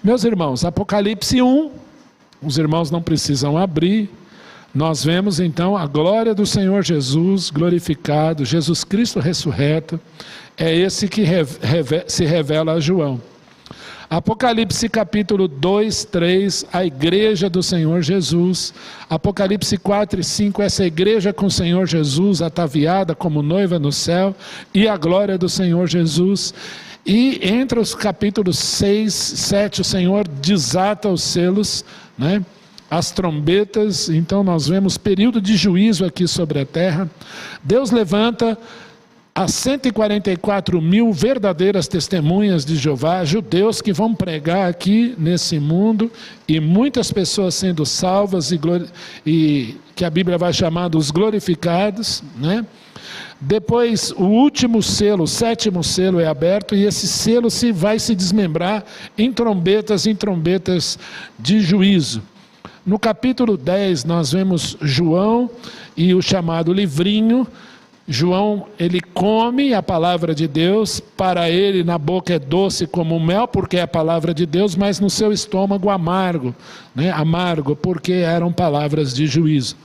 Meus irmãos, Apocalipse 1, os irmãos não precisam abrir, nós vemos então a glória do Senhor Jesus glorificado, Jesus Cristo ressurreto, é esse que se revela a João. Apocalipse capítulo 2, 3, a igreja do Senhor Jesus. Apocalipse 4 e 5, essa igreja com o Senhor Jesus, ataviada como noiva no céu, e a glória do Senhor Jesus. E entre os capítulos 6, 7, o Senhor desata os selos, né? As trombetas. Então nós vemos período de juízo aqui sobre a terra. Deus levanta as 144 mil verdadeiras testemunhas de Jeová, judeus que vão pregar aqui nesse mundo, e muitas pessoas sendo salvas, e que a Bíblia vai chamar dos glorificados, né? Depois o último selo, o 7º selo é aberto, e esse selo vai se desmembrar em trombetas de juízo. No capítulo 10 nós vemos João e o chamado livrinho. João, ele come a palavra de Deus, para ele na boca é doce como mel, porque é a palavra de Deus, mas no seu estômago amargo, né? Amargo, porque eram palavras de juízo.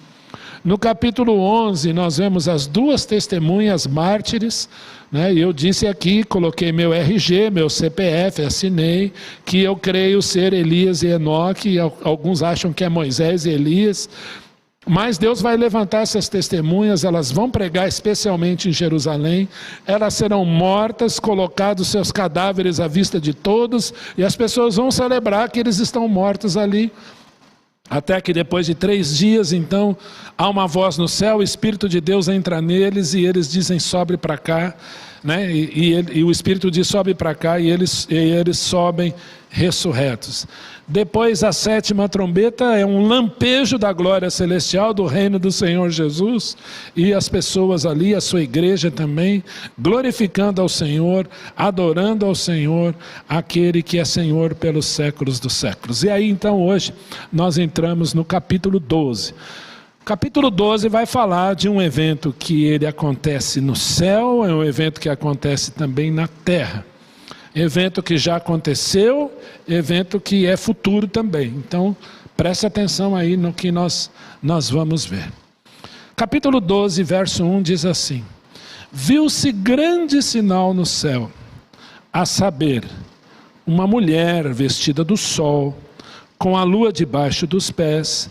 No capítulo 11 nós vemos as duas testemunhas mártires, né? E eu disse aqui, coloquei meu RG, meu CPF, assinei, que eu creio ser Elias e Enoque, alguns acham que é Moisés e Elias. Mas Deus vai levantar essas testemunhas, elas vão pregar especialmente em Jerusalém, elas serão mortas, colocados seus cadáveres à vista de todos, e as pessoas vão celebrar que eles estão mortos ali. Até que depois de 3 dias, então, há uma voz no céu, o Espírito de Deus entra neles, e eles dizem, sobe para cá, né? E o Espírito diz, sobe para cá, e eles sobem ressurretos. Depois a 7ª trombeta é um lampejo da glória celestial do reino do Senhor Jesus, e as pessoas ali, a sua igreja também, glorificando ao Senhor, adorando ao Senhor, aquele que é Senhor pelos séculos dos séculos. E aí então hoje nós entramos no capítulo 12. O capítulo 12 vai falar de um evento que ele acontece no céu, é um evento que acontece também na terra. Evento que já aconteceu, evento que é futuro também. Então, preste atenção aí no que nós vamos ver. Capítulo 12, verso 1 diz assim: viu-se grande sinal no céu, a saber, uma mulher vestida do sol, com a lua debaixo dos pés,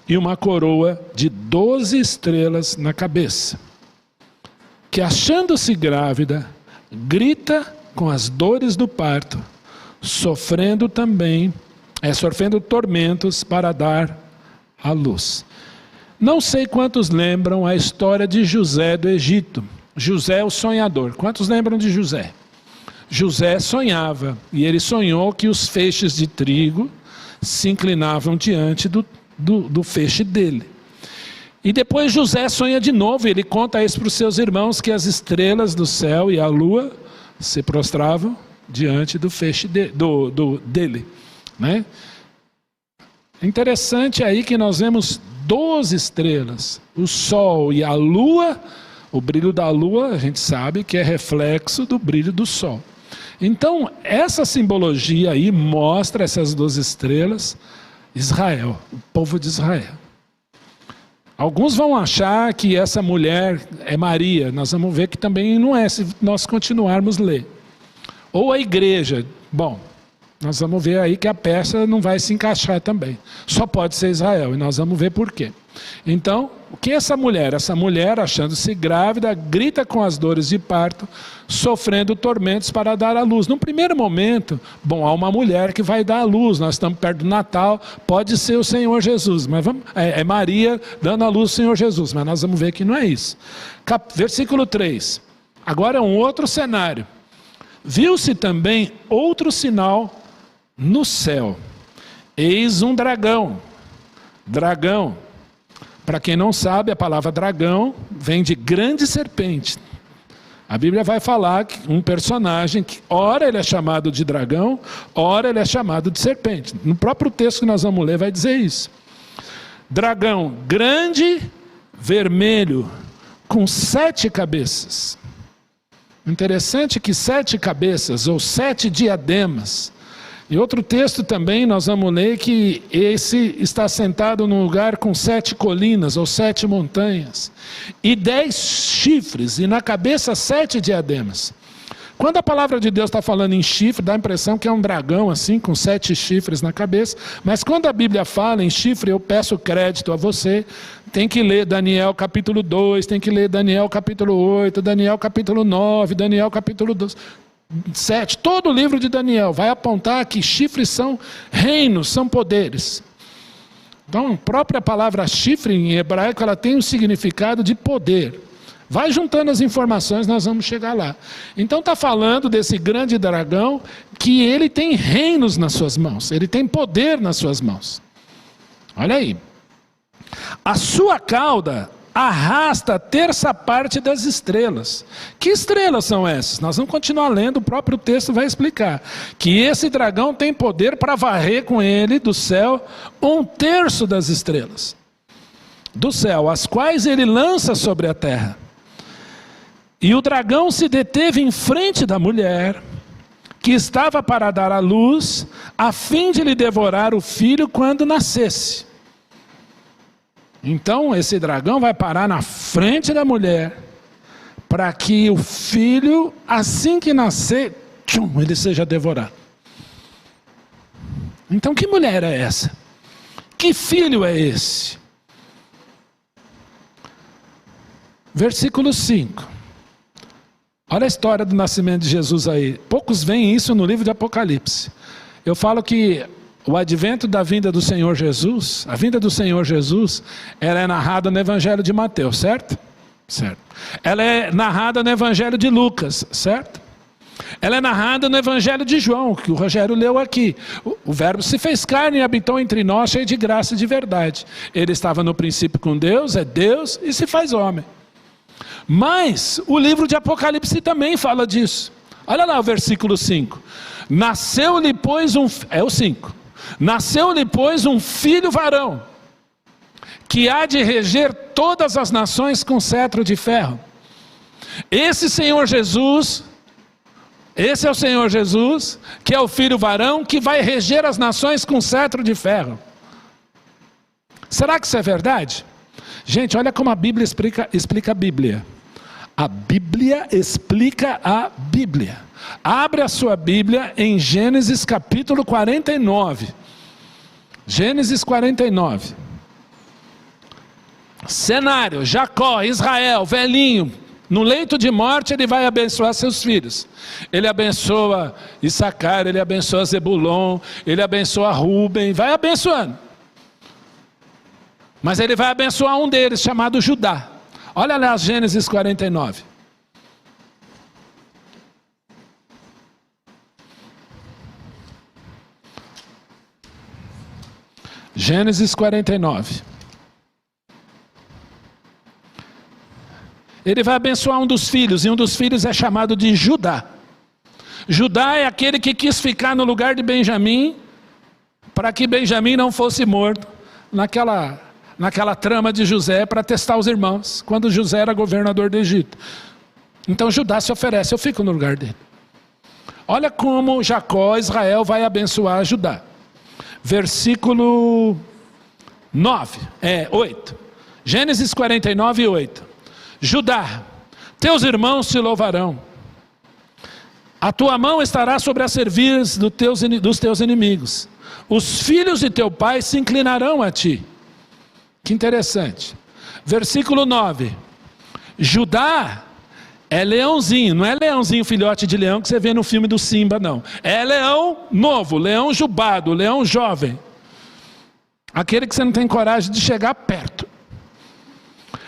e uma coroa de 12 estrelas na cabeça, que achando-se grávida, grita com as dores do parto, sofrendo tormentos para dar à luz. Não sei quantos lembram a história de José do Egito. José o sonhador. Quantos lembram de José? José sonhava, e ele sonhou que os feixes de trigo se inclinavam diante do feixe dele. E depois José sonha de novo, e ele conta isso para os seus irmãos, que as estrelas do céu e a lua se prostravam diante do feixe dele, né? Interessante aí que nós vemos 12 estrelas, o sol e a lua. O brilho da lua a gente sabe que é reflexo do brilho do sol. Então essa simbologia aí mostra essas 12 estrelas, Israel, o povo de Israel. Alguns vão achar que essa mulher é Maria, nós vamos ver que também não é, se nós continuarmos a ler. Ou a igreja, bom, nós vamos ver aí que a peça não vai se encaixar também. Só pode ser Israel, e nós vamos ver por quê. Então, o que é essa mulher? Essa mulher, achando-se grávida, grita com as dores de parto, sofrendo tormentos para dar à luz. Num primeiro momento, bom, há uma mulher que vai dar à luz, nós estamos perto do Natal, pode ser o Senhor Jesus, mas é Maria dando à luz o Senhor Jesus, mas nós vamos ver que não é isso. Versículo 3, agora é um outro cenário. Viu-se também outro sinal no céu, eis um dragão. Dragão, para quem não sabe, a palavra dragão vem de grande serpente. A Bíblia vai falar que um personagem que ora ele é chamado de dragão, ora ele é chamado de serpente. No próprio texto que nós vamos ler vai dizer isso. Dragão grande, vermelho, com 7 cabeças. Interessante que 7 cabeças ou 7 diademas E outro texto também nós vamos ler que esse está sentado num lugar com 7 colinas ou 7 montanhas e 10 chifres e na cabeça 7 diademas. Quando a palavra de Deus está falando em chifre, dá a impressão que é um dragão assim, com 7 chifres na cabeça. Mas quando a Bíblia fala em chifre, eu peço crédito a você. Tem que ler Daniel capítulo 2, tem que ler Daniel capítulo 8, Daniel capítulo 9, Daniel capítulo 12, 7. Todo o livro de Daniel vai apontar que chifres são reinos, são poderes. Então a própria palavra chifre em hebraico, ela tem um significado de poder. Vai juntando as informações, nós vamos chegar lá. Então está falando desse grande dragão, que ele tem reinos nas suas mãos, ele tem poder nas suas mãos. Olha aí. A sua cauda arrasta a terça parte das estrelas. Que estrelas são essas? Nós vamos continuar lendo, o próprio texto vai explicar. Que esse dragão tem poder para varrer com ele do céu 1/3 das estrelas do céu, as quais ele lança sobre a terra. E o dragão se deteve em frente da mulher, que estava para dar à luz, a fim de lhe devorar o filho quando nascesse. Então esse dragão vai parar na frente da mulher, para que o filho, assim que nascer, ele seja devorado. Então que mulher é essa? Que filho é esse? Versículo 5. Olha a história do nascimento de Jesus aí. Poucos veem isso no livro de Apocalipse. Eu falo que o advento da vinda do Senhor Jesus, a vinda do Senhor Jesus, ela é narrada no Evangelho de Mateus, certo? Certo. Ela é narrada no Evangelho de Lucas, certo? Ela é narrada no Evangelho de João, que o Rogério leu aqui. O Verbo se fez carne e habitou entre nós, cheio de graça e de verdade. Ele estava no princípio com Deus, é Deus e se faz homem. Mas o livro de Apocalipse também fala disso. Olha lá o versículo 5. Nasceu-lhe, pois, é o 5. Nasceu-lhe, pois, um filho varão, que há de reger todas as nações com cetro de ferro. Esse Senhor Jesus, esse é o Senhor Jesus, que é o filho varão, que vai reger as nações com cetro de ferro. Será que isso é verdade? Gente, olha como a Bíblia explica a Bíblia. A Bíblia explica a Bíblia. Abre a sua Bíblia em Gênesis capítulo 49. Gênesis 49. Cenário: Jacó, Israel, velhinho, no leito de morte, ele vai abençoar seus filhos. Ele abençoa Issacar, ele abençoa Zebulon, ele abençoa Rúben, vai abençoando. Mas ele vai abençoar um deles, chamado Judá. Olha lá Gênesis 49. Gênesis 49. Ele vai abençoar um dos filhos, e um dos filhos é chamado de Judá. Judá é aquele que quis ficar no lugar de Benjamim, para que Benjamim não fosse morto, naquela trama de José, para testar os irmãos, quando José era governador do Egito. Então Judá se oferece, eu fico no lugar dele. Olha como Jacó, Israel, vai abençoar Judá. Versículo 8. Gênesis 49, 8. Judá, teus irmãos te louvarão. A tua mão estará sobre a cerviz dos teus inimigos. Os filhos de teu pai se inclinarão a ti. Que interessante. Versículo 9. Judá é leãozinho, não é leãozinho filhote de leão que você vê no filme do Simba, não. É leão novo, leão jubado, leão jovem. Aquele que você não tem coragem de chegar perto.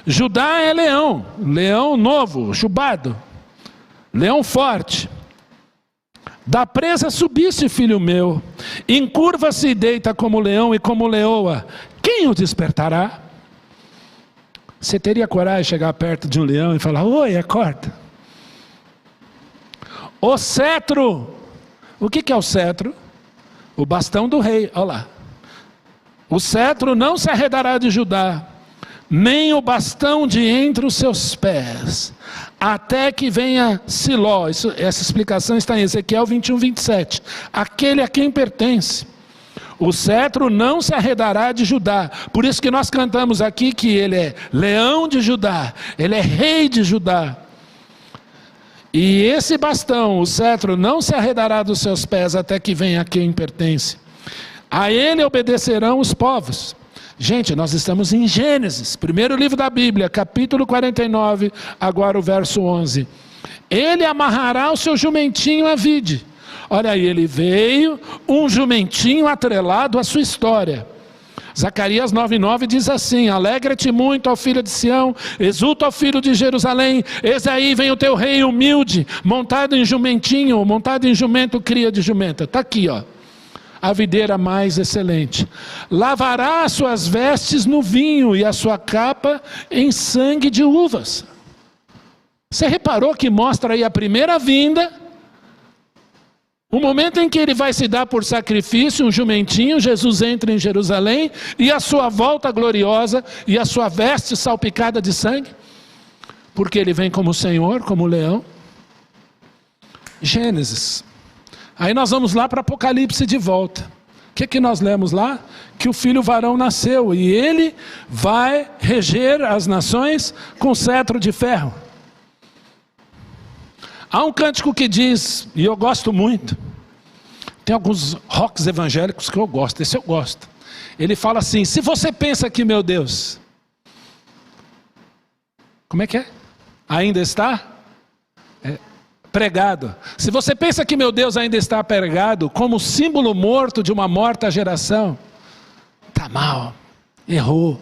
Judá é leão, leão novo, jubado, leão forte. Da presa subiste, filho meu, encurva-se e deita como leão e como leoa. Quem o despertará? Você teria coragem de chegar perto de um leão e falar: oi, acorda? O cetro. O que é o cetro? O bastão do rei, olha lá. O cetro não se arredará de Judá, nem o bastão de entre os seus pés, até que venha Siló. Essa explicação está em Ezequiel 21, 27. Aquele a quem pertence. O cetro não se arredará de Judá. Por isso que nós cantamos aqui que ele é leão de Judá, ele é rei de Judá. E esse bastão, o cetro, não se arredará dos seus pés até que venha a quem pertence. A ele obedecerão os povos. Gente, nós estamos em Gênesis, primeiro livro da Bíblia, capítulo 49, agora o verso 11. Ele amarrará o seu jumentinho à vide. Olha aí, ele veio, um jumentinho atrelado à sua história. Zacarias 9,9 diz assim: alegra-te muito, ó filho de Sião, exulta, ó filho de Jerusalém, eis aí vem o teu rei humilde, montado em jumentinho, montado em jumento, cria de jumenta. Está aqui, ó, a videira mais excelente. Lavará as suas vestes no vinho e a sua capa em sangue de uvas. Você reparou que mostra aí a primeira vinda, o momento em que ele vai se dar por sacrifício, um jumentinho, Jesus entra em Jerusalém, e a sua volta gloriosa, e a sua veste salpicada de sangue, porque ele vem como Senhor, como leão. Gênesis. Aí nós vamos lá para Apocalipse de volta. O que nós lemos lá? Que o filho varão nasceu, e ele vai reger as nações com cetro de ferro. Há um cântico que diz, e eu gosto muito, tem alguns rocks evangélicos que eu gosto, esse eu gosto. Ele fala assim: se você pensa que meu Deus, como é que é? Ainda está pregado. Se você pensa que meu Deus ainda está pregado como símbolo morto de uma morta geração, está mal, errou.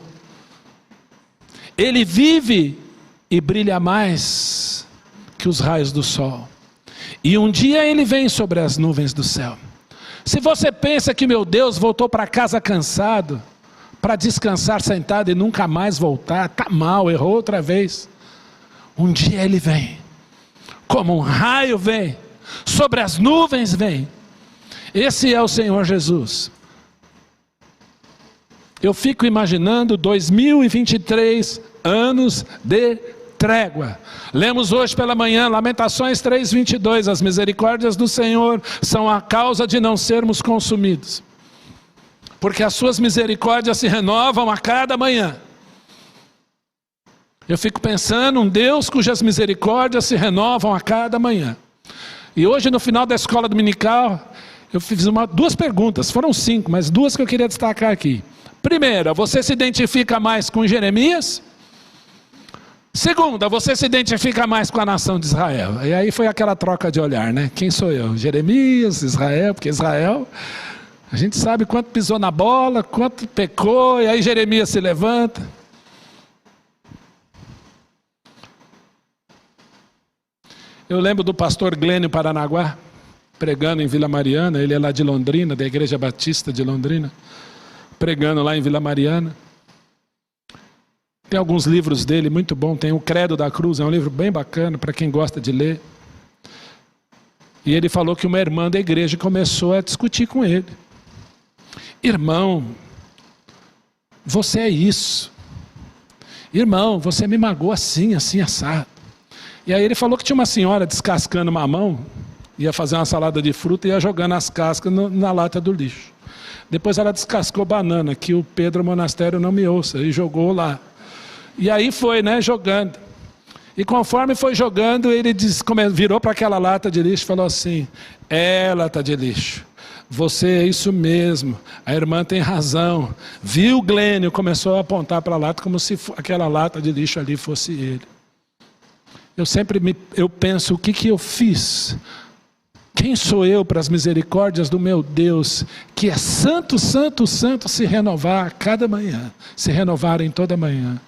Ele vive e brilha mais que os raios do sol, e um dia ele vem sobre as nuvens do céu. Se você pensa que meu Deus voltou para casa cansado, para descansar sentado e nunca mais voltar, está mal, errou outra vez. Um dia ele vem, como um raio vem, sobre as nuvens vem. Esse é o Senhor Jesus. Eu fico imaginando 2023 anos de trégua. Lemos hoje pela manhã, Lamentações 3:22, as misericórdias do Senhor são a causa de não sermos consumidos, porque as suas misericórdias se renovam a cada manhã. Eu fico pensando, um Deus cujas misericórdias se renovam a cada manhã. E hoje, no final da escola dominical, eu fiz duas perguntas, foram 5, mas 2 que eu queria destacar aqui. Primeira, você se identifica mais com Jeremias? Segunda, você se identifica mais com a nação de Israel? E aí foi aquela troca de olhar, né? Quem sou eu? Jeremias, Israel? Porque Israel, a gente sabe quanto pisou na bola, quanto pecou, e aí Jeremias se levanta. Eu lembro do pastor Glênio Paranaguá, pregando em Vila Mariana. Ele é lá de Londrina, da Igreja Batista de Londrina, pregando lá em Vila Mariana. Tem alguns livros dele muito bom, tem o Credo da Cruz, é um livro bem bacana para quem gosta de ler. E ele falou que uma irmã da igreja começou a discutir com ele: irmão, você é isso. Irmão, você me magoou assim, assim, assado. E aí ele falou que tinha uma senhora descascando mamão, ia fazer uma salada de fruta e ia jogando as cascas na lata do lixo. Depois ela descascou banana, que o Pedro Monastério não me ouça, e jogou lá. E aí foi, né, jogando. E conforme foi jogando, ele virou para aquela lata de lixo e falou assim: lata de lixo, você é isso mesmo, a irmã tem razão. Viu, Glênio? Começou a apontar para a lata como se aquela lata de lixo ali fosse ele. Eu penso, o que eu fiz? Quem sou eu para as misericórdias do meu Deus, que é santo, santo, santo, se renovar a cada manhã, se renovarem toda manhã?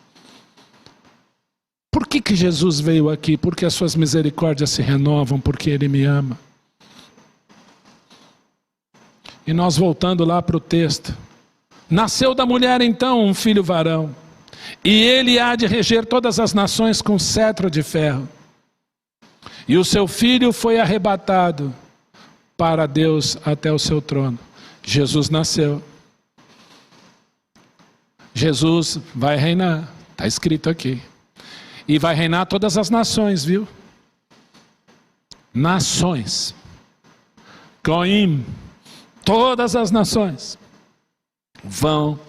Por que Jesus veio aqui? Porque as suas misericórdias se renovam, porque Ele me ama. E nós voltando lá para o texto. Nasceu da mulher então um filho varão, e ele há de reger todas as nações com cetro de ferro. E o seu filho foi arrebatado para Deus até o seu trono. Jesus nasceu. Jesus vai reinar, está escrito aqui. E vai reinar todas as nações, viu? Nações. Goim. Todas as nações vão.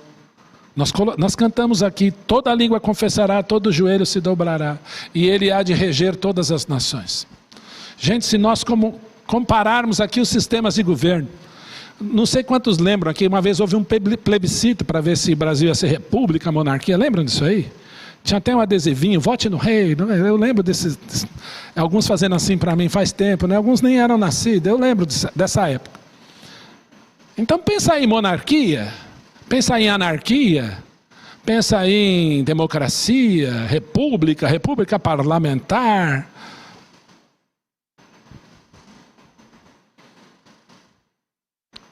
Nós cantamos aqui, toda língua confessará, todo joelho se dobrará, e ele há de reger todas as nações. Gente, se nós compararmos aqui os sistemas de governo, não sei quantos lembram aqui, uma vez houve um plebiscito para ver se o Brasil ia ser república, monarquia, lembram disso aí? Tinha até um adesivinho, vote no rei, eu lembro desses, alguns fazendo assim para mim faz tempo, né? Alguns nem eram nascidos, eu lembro dessa época. Então pensa aí em monarquia, pensa em anarquia, pensa em democracia, república parlamentar.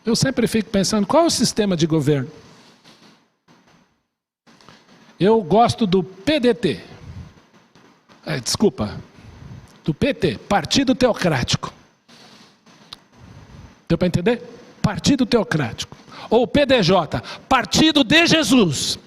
Eu sempre fico pensando, qual é o sistema de governo? Eu gosto do PDT. Do PT, Partido Teocrático. Deu para entender? Partido Teocrático. Ou PDJ, Partido de Jesus.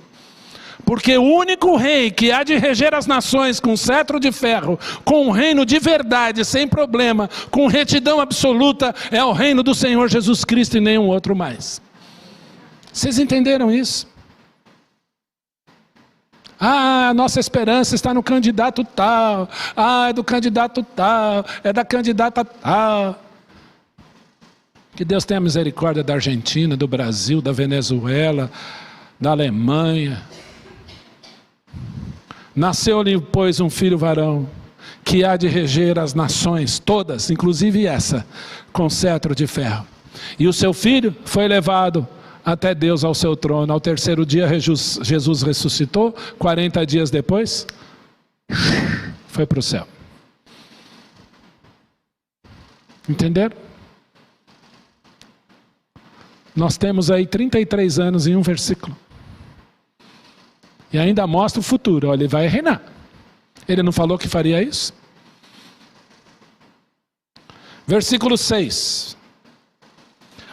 Porque o único rei que há de reger as nações com cetro de ferro, com um reino de verdade, sem problema, com retidão absoluta, é o reino do Senhor Jesus Cristo e nenhum outro mais. Vocês entenderam isso? Ah, nossa esperança está no candidato tal. Ah, é do candidato tal. É da candidata tal. Que Deus tenha misericórdia da Argentina, do Brasil, da Venezuela, da Alemanha. Nasceu-lhe, pois, um filho varão, que há de reger as nações todas, inclusive essa, com cetro de ferro. E o seu filho foi levado até Deus ao seu trono. Ao terceiro dia Jesus ressuscitou, 40 dias depois, foi para o céu. Entenderam? Nós temos aí 33 anos em um versículo. E ainda mostra o futuro, olha, ele vai reinar. Ele não falou que faria isso? Versículo 6.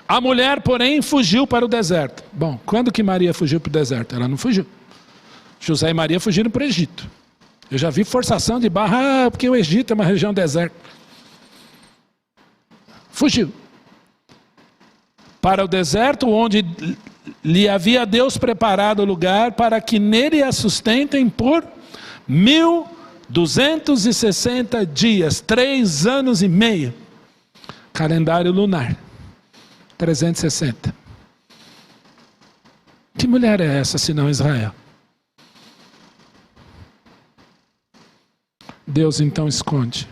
A mulher, porém, fugiu para o deserto. Bom, quando que Maria fugiu para o deserto? Ela não fugiu. José e Maria fugiram para o Egito. Eu já vi forçação de barra, porque o Egito é uma região deserta. Fugiu. Para o deserto, onde lhe havia Deus preparado lugar para que nele a sustentem por 1260 dias, 3 anos e meio. Calendário lunar, 360. Que mulher é essa, senão Israel? Deus então esconde.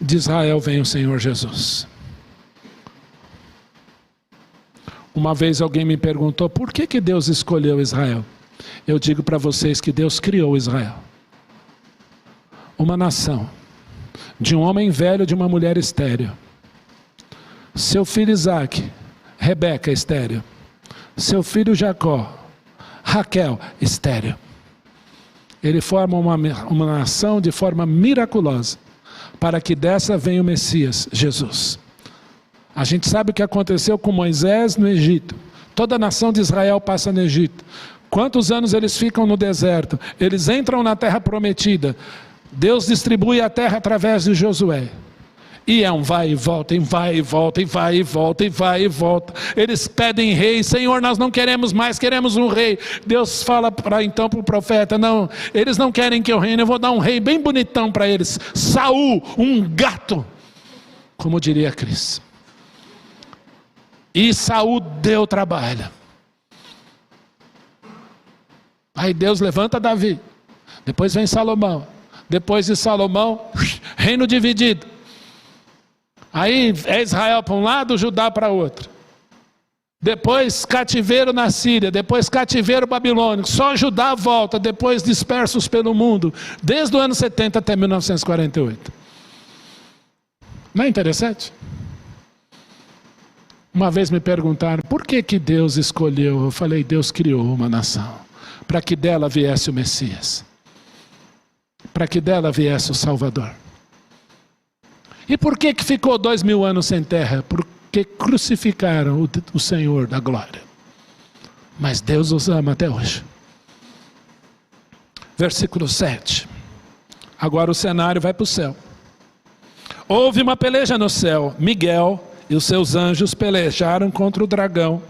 De Israel vem o Senhor Jesus. Uma vez alguém me perguntou, por que Deus escolheu Israel? Eu digo para vocês que Deus criou Israel. Uma nação, de um homem velho e de uma mulher estéril. Seu filho Isaac, Rebeca estéril. Seu filho Jacó, Raquel estéril. Ele forma uma nação de forma miraculosa, para que dessa venha o Messias, Jesus. A gente sabe o que aconteceu com Moisés no Egito. Toda a nação de Israel passa no Egito. Quantos anos eles ficam no deserto? Eles entram na terra prometida. Deus distribui a terra através de Josué. E é um vai e volta, e vai e volta, e vai e volta, e vai e volta. Eles pedem rei, Senhor, nós não queremos mais, queremos um rei. Deus fala então para o profeta, não, eles não querem que eu reine, eu vou dar um rei bem bonitão para eles. Saul, um gato, como diria Cris. E Saul deu trabalho. Aí Deus levanta Davi. Depois vem Salomão. Depois de Salomão, reino dividido. Aí é Israel para um lado, Judá para outro. Depois cativeiro na Síria. Depois cativeiro babilônico. Só Judá volta, depois dispersos pelo mundo. Desde o ano 70 até 1948. Não é interessante? Uma vez me perguntaram, por que Deus escolheu? Eu falei, Deus criou uma nação, para que dela viesse o Messias, para que dela viesse o Salvador. E por que ficou 2000 anos sem terra? Porque crucificaram o Senhor da glória. Mas Deus os ama até hoje. Versículo 7. Agora o cenário vai para o céu. Houve uma peleja no céu. Miguel e os seus anjos pelejaram contra o dragão.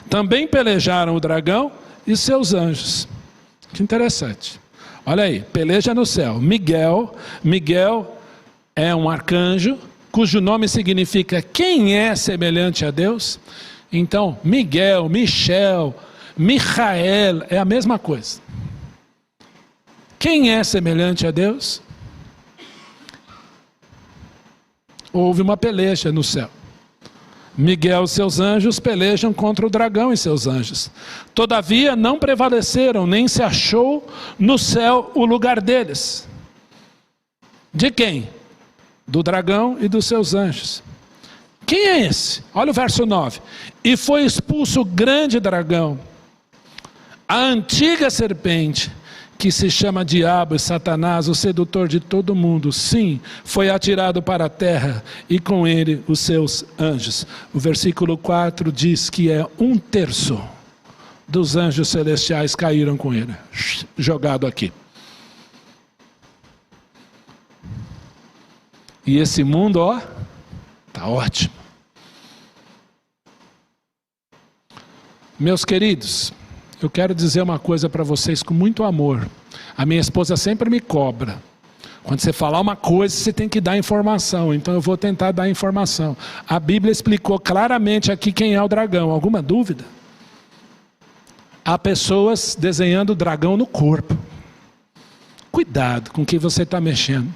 Também pelejaram o dragão e seus anjos. Que interessante. Olha aí, peleja no céu. Miguel é um arcanjo, cujo nome significa quem é semelhante a Deus. Então, Miguel, Michel, Michael, é a mesma coisa. Quem é semelhante a Deus? Houve uma peleja no céu. Miguel e seus anjos pelejam contra o dragão e seus anjos. Todavia não prevaleceram, nem se achou no céu o lugar deles. De quem? Do dragão e dos seus anjos. Quem é esse? Olha o verso 9. E foi expulso o grande dragão, a antiga serpente, que se chama Diabo e Satanás, o sedutor de todo mundo. Sim, foi atirado para a terra, e com ele os seus anjos. O versículo 4 diz que 1/3 dos anjos celestiais caíram com ele. Jogado aqui. E esse mundo, está ótimo. Meus queridos, eu quero dizer uma coisa para vocês com muito amor. A minha esposa sempre me cobra. Quando você falar uma coisa, você tem que dar informação. Então eu vou tentar dar informação. A Bíblia explicou claramente aqui quem é o dragão. Alguma dúvida? Há pessoas desenhando o dragão no corpo. Cuidado com o que você está mexendo.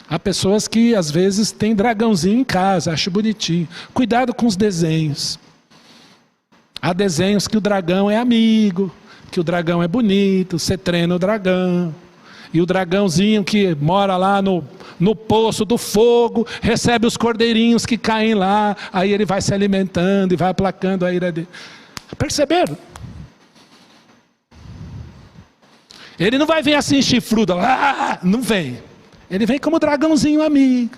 Há pessoas que às vezes têm dragãozinho em casa, acho bonitinho. Cuidado com os desenhos. Há desenhos que o dragão é amigo, que o dragão é bonito, você treina o dragão. E o dragãozinho que mora lá no poço do fogo, recebe os cordeirinhos que caem lá, aí ele vai se alimentando e vai aplacando a ira dele. Perceberam? Ele não vai vir assim chifrudo, não vem. Ele vem como dragãozinho amigo.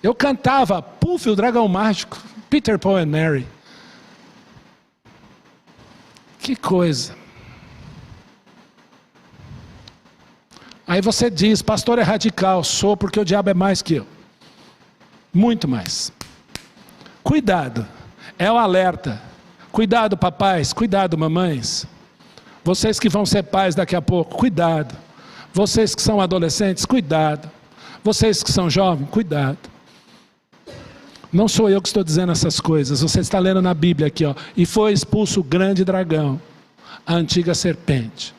Eu cantava Puff, o dragão mágico, Peter, Paul and Mary. Que coisa. Aí você diz, pastor é radical. Sou, porque o diabo é mais que eu. Muito mais. Cuidado. É o alerta. Cuidado, papais. Cuidado, mamães. Vocês que vão ser pais daqui a pouco, cuidado. Vocês que são adolescentes, cuidado. Vocês que são jovens, cuidado. Não sou eu que estou dizendo essas coisas. Você está lendo na Bíblia aqui, E foi expulso o grande dragão, a antiga serpente.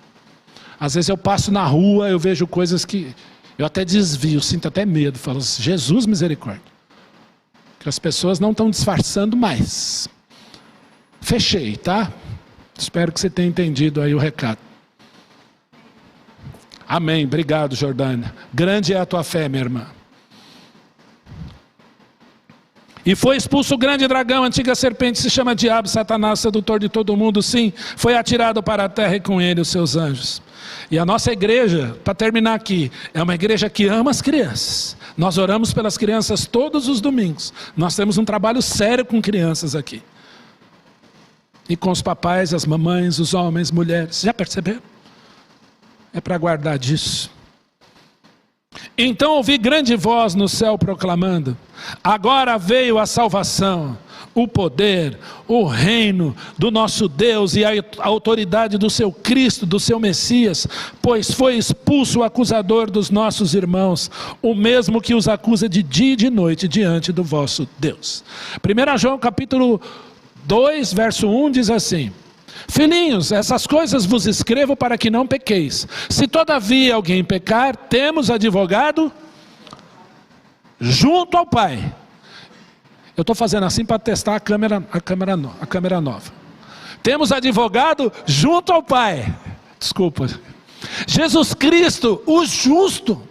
Às vezes eu passo na rua, eu vejo coisas que eu até desvio, sinto até medo. Falo, Jesus misericórdia. Que as pessoas não estão disfarçando mais. Fechei, tá? Espero que você tenha entendido aí o recado. Amém. Obrigado, Jordânia. Grande é a tua fé, minha irmã. E foi expulso o grande dragão, a antiga serpente, se chama Diabo, Satanás, sedutor de todo mundo. Sim, foi atirado para a terra, e com ele os seus anjos. E a nossa igreja, para terminar aqui, é uma igreja que ama as crianças. Nós oramos pelas crianças todos os domingos. Nós temos um trabalho sério com crianças aqui. E com os papais, as mamães, os homens, mulheres. Já perceberam? É para guardar disso. Então ouvi grande voz no céu proclamando: agora veio a salvação, o poder, o reino do nosso Deus e a autoridade do seu Cristo, do seu Messias, pois foi expulso o acusador dos nossos irmãos, o mesmo que os acusa de dia e de noite diante do vosso Deus. 1 João capítulo 2, verso 1 diz assim: filhinhos, essas coisas vos escrevo para que não pequeis. Se todavia alguém pecar, temos advogado junto ao Pai. Eu estou fazendo assim para testar a câmera nova. Temos advogado junto ao Pai. Desculpa. Jesus Cristo, o justo.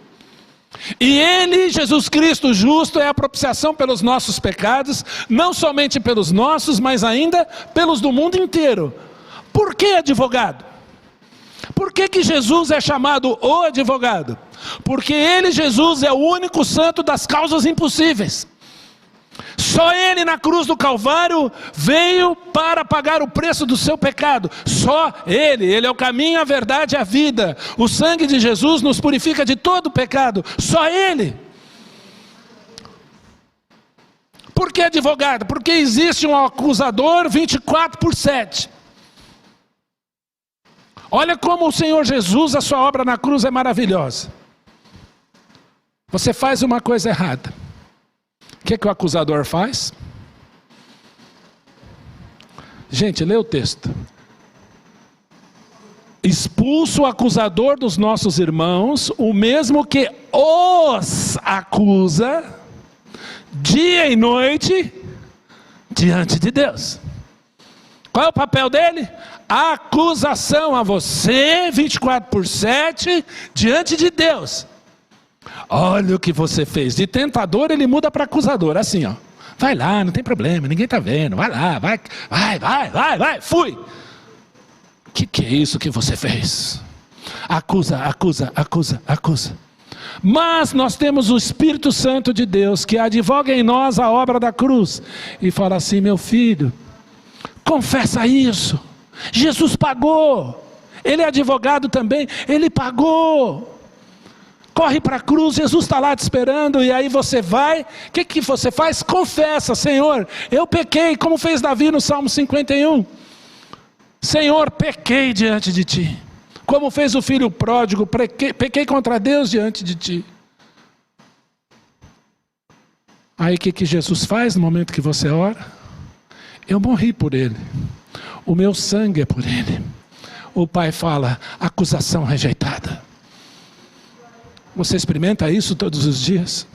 E Ele, Jesus Cristo justo, é a propiciação pelos nossos pecados, não somente pelos nossos, mas ainda pelos do mundo inteiro. Por que advogado? Por que Jesus é chamado o advogado? Porque Ele, Jesus, é o único santo das causas impossíveis. Só Ele na cruz do Calvário veio para pagar o preço do seu pecado. Só Ele. Ele é o caminho, a verdade e a vida. O sangue de Jesus nos purifica de todo pecado. Só Ele. Por que advogado? Porque existe um acusador 24/7. Olha como o Senhor Jesus, a sua obra na cruz é maravilhosa. Você faz uma coisa errada. O que o acusador faz? Gente, lê o texto. Expulsa o acusador dos nossos irmãos, o mesmo que os acusa, dia e noite, diante de Deus. Qual é o papel dele? A acusação a você, 24/7, diante de Deus. Olha o que você fez. De tentador ele muda para acusador, assim ó. Vai lá, não tem problema, ninguém está vendo. Vai lá, vai, fui. O que é isso que você fez? Acusa. Mas nós temos o Espírito Santo de Deus, que advoga em nós a obra da cruz. E fala assim, meu filho, confessa isso. Jesus pagou. Ele é advogado também, ele pagou. Corre para a cruz, Jesus está lá te esperando, e aí você vai, o que você faz? Confessa, Senhor, eu pequei, como fez Davi no Salmo 51. Senhor, pequei diante de Ti. Como fez o filho pródigo, pequei contra Deus diante de Ti. Aí o que Jesus faz no momento que você ora? Eu morri por Ele, o meu sangue é por Ele. O Pai fala, acusação rejeitada. Você experimenta isso todos os dias?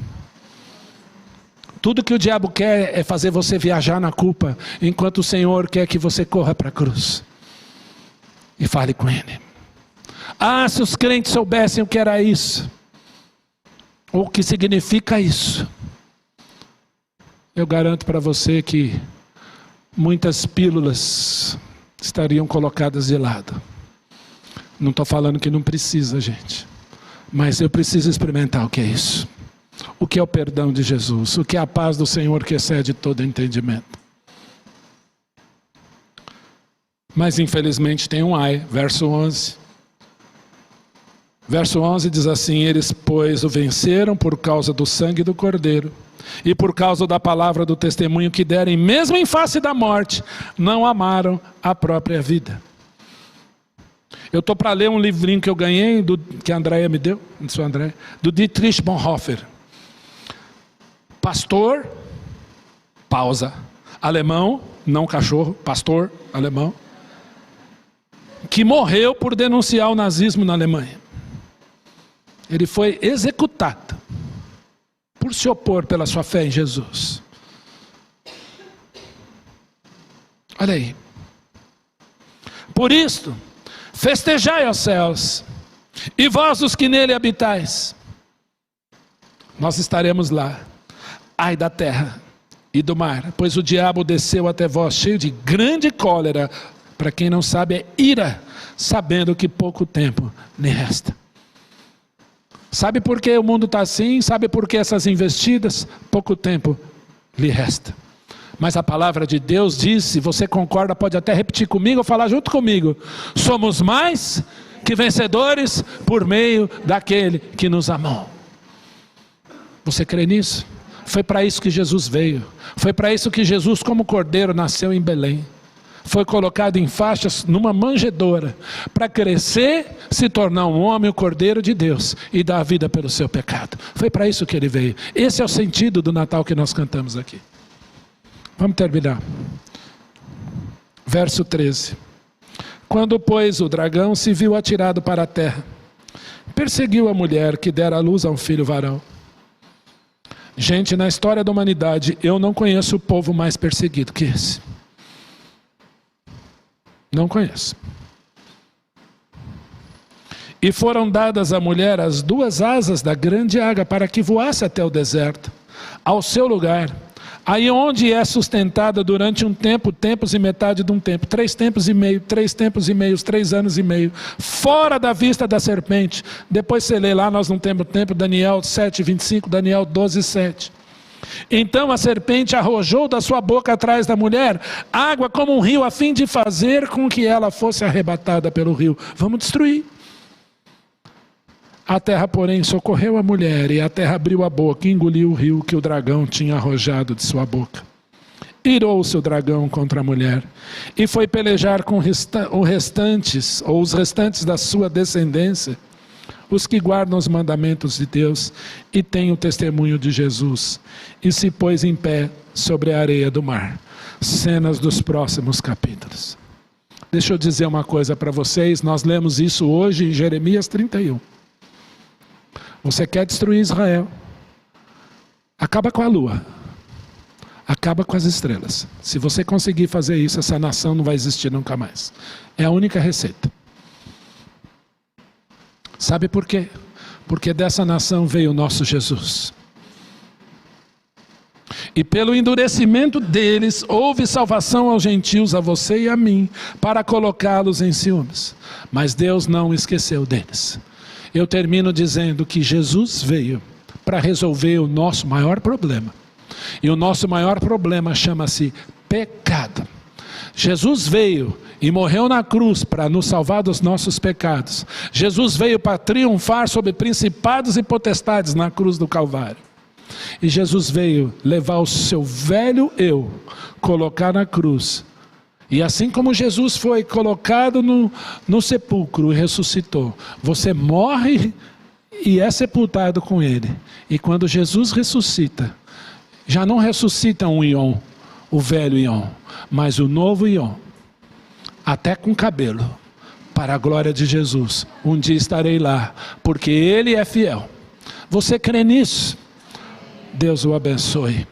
Tudo que o diabo quer é fazer você viajar na culpa, enquanto o Senhor quer que você corra para a cruz e fale com Ele. Ah, se os crentes soubessem o que era isso, ou o que significa isso, eu garanto para você que muitas pílulas estariam colocadas de lado. Não estou falando que não precisa, gente. Mas eu preciso experimentar o que é isso. O que é o perdão de Jesus. O que é a paz do Senhor que excede todo entendimento. Mas infelizmente tem um ai. Verso 11. Verso 11 diz assim, eles pois o venceram por causa do sangue do Cordeiro. E por causa da palavra do testemunho que derem, mesmo em face da morte, não amaram a própria vida. Eu estou para ler um livrinho que eu ganhei, que a Andréia me deu, do Dietrich Bonhoeffer. Pastor, pausa, alemão, não cachorro, pastor alemão, que morreu por denunciar o nazismo na Alemanha. Ele foi executado por se opor pela sua fé em Jesus. Olha aí. Por isto, festejai aos céus, e vós os que nele habitais. Nós estaremos lá. Ai da terra e do mar, pois o diabo desceu até vós cheio de grande cólera, para quem não sabe é ira, sabendo que pouco tempo lhe resta. Sabe por que o mundo está assim? Sabe por que essas investidas? Pouco tempo lhe resta. Mas a palavra de Deus diz, se você concorda, pode até repetir comigo ou falar junto comigo. Somos mais que vencedores por meio daquele que nos amou. Você crê nisso? Foi para isso que Jesus veio. Foi para isso que Jesus, como cordeiro, nasceu em Belém. Foi colocado em faixas numa manjedoura, para crescer, se tornar um homem, o cordeiro de Deus, e dar a vida pelo seu pecado. Foi para isso que ele veio. Esse é o sentido do Natal que nós cantamos aqui. Vamos terminar. Verso 13. Quando, pois, o dragão se viu atirado para a terra, perseguiu a mulher que dera à luz a um filho varão. Gente, na história da humanidade, eu não conheço o povo mais perseguido que esse. Não conheço. E foram dadas à mulher as 2 asas da grande águia para que voasse até o deserto, ao seu lugar, aí onde é sustentada durante um tempo, tempos e metade de um tempo, 3 tempos e meio, 3 tempos e meio, 3 anos e meio, fora da vista da serpente. Depois você lê lá, nós não temos tempo, Daniel 7:25, Daniel 12:7. Então a serpente arrojou da sua boca atrás da mulher água como um rio, a fim de fazer com que ela fosse arrebatada pelo rio. Vamos destruir. A terra, porém, socorreu a mulher, e a terra abriu a boca e engoliu o rio que o dragão tinha arrojado de sua boca. Irou-se o dragão contra a mulher, e foi pelejar com os restantes da sua descendência, os que guardam os mandamentos de Deus e têm o testemunho de Jesus, e se pôs em pé sobre a areia do mar. Cenas dos próximos capítulos. Deixa eu dizer uma coisa para vocês, nós lemos isso hoje em Jeremias 31. Você quer destruir Israel? Acaba com a lua. Acaba com as estrelas. Se você conseguir fazer isso, essa nação não vai existir nunca mais. É a única receita. Sabe por quê? Porque dessa nação veio o nosso Jesus. E pelo endurecimento deles, houve salvação aos gentios, a você e a mim, para colocá-los em ciúmes. Mas Deus não esqueceu deles. Eu termino dizendo que Jesus veio para resolver o nosso maior problema. E o nosso maior problema chama-se pecado. Jesus veio e morreu na cruz para nos salvar dos nossos pecados. Jesus veio para triunfar sobre principados e potestades na cruz do Calvário. E Jesus veio levar o seu velho eu, colocar na cruz. E assim como Jesus foi colocado no sepulcro e ressuscitou, você morre e é sepultado com ele. E quando Jesus ressuscita, já não ressuscita um Ion, o velho Ion, mas o novo Ion, até com cabelo, para a glória de Jesus. Um dia estarei lá, porque Ele é fiel. Você crê nisso? Deus o abençoe.